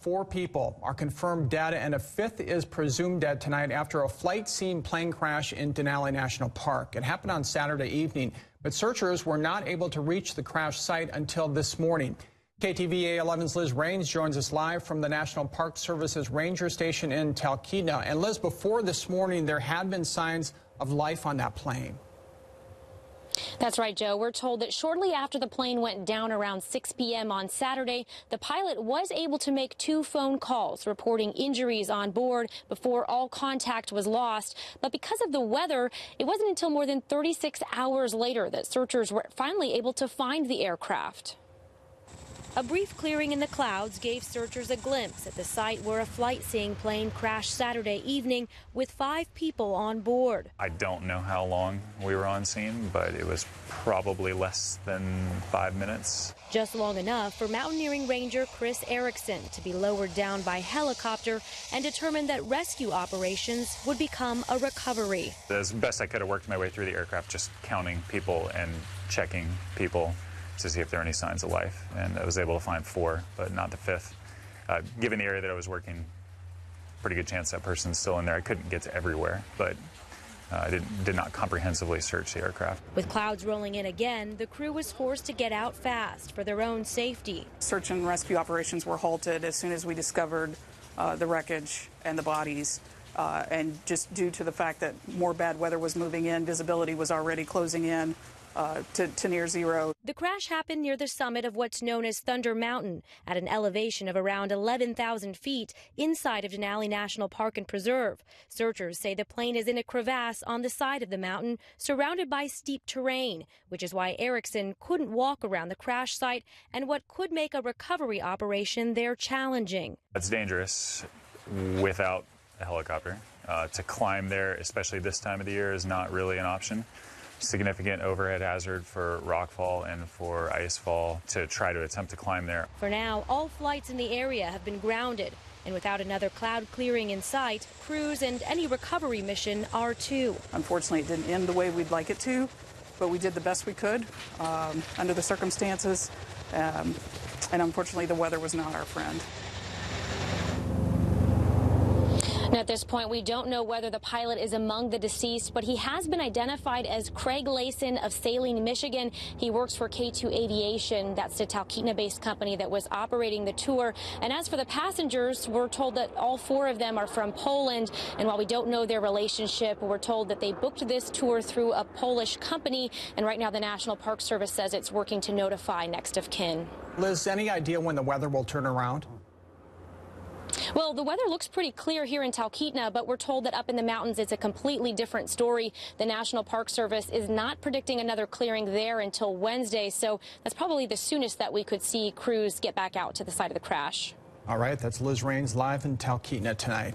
4 people are confirmed dead and a 5th is presumed dead tonight after a flight-scene plane crash in Denali National Park. It happened on Saturday evening, but searchers were not able to reach the crash site until this morning. KTVA 11's Liz Raines joins us live from the National Park Service's ranger station in Talkeetna. And Liz, before this morning, there had been signs of life on that plane. That's right, Joe. We're told that shortly after the plane went down around 6 p.m. on Saturday, the pilot was able to make 2 phone calls reporting injuries on board before all contact was lost. But because of the weather, it wasn't until more than 36 hours later that searchers were finally able to find the aircraft. A brief clearing in the clouds gave searchers a glimpse at the site where a flight-seeing plane crashed Saturday evening with 5 people on board. I don't know how long we were on scene, but it was probably less than 5 minutes. Just long enough for Mountaineering Ranger Chris Erickson to be lowered down by helicopter and determined that rescue operations would become a recovery. As best I could have worked my way through the aircraft, just counting people and checking people to see if there are any signs of life, and I was able to find 4, but not the 5th. Given the area that I was working, pretty good chance that person's still in there. I couldn't get to everywhere, but I did not comprehensively search the aircraft. With clouds rolling in again, the crew was forced to get out fast for their own safety. Search and rescue operations were halted as soon as we discovered the wreckage and the bodies. And just due to the fact that more bad weather was moving in, visibility was already closing in to near zero. The crash happened near the summit of what's known as Thunder Mountain at an elevation of around 11,000 feet inside of Denali National Park and Preserve. Searchers say the plane is in a crevasse on the side of the mountain surrounded by steep terrain, which is why Erickson couldn't walk around the crash site and what could make a recovery operation there challenging. It's dangerous without a helicopter. To climb there, especially this time of the year, is not really an option. Significant overhead hazard for rockfall and for icefall to try to attempt to climb there. For now, all flights in the area have been grounded, and without another cloud clearing in sight, crews and any recovery mission are too. Unfortunately, it didn't end the way we'd like it to, but we did the best we could under the circumstances, and unfortunately the weather was not our friend. And at this point, we don't know whether the pilot is among the deceased, but he has been identified as Craig Layson of Saline, Michigan. He works for K2 Aviation. That's the Talkeetna-based company that was operating the tour. And as for the passengers, we're told that all 4 of them are from Poland. And while we don't know their relationship, we're told that they booked this tour through a Polish company. And right now, the National Park Service says it's working to notify next of kin. Liz, any idea when the weather will turn around? Well, the weather looks pretty clear here in Talkeetna, but we're told that up in the mountains it's a completely different story. The National Park Service is not predicting another clearing there until Wednesday, so that's probably the soonest that we could see crews get back out to the site of the crash. All right, that's Liz Raines live in Talkeetna tonight.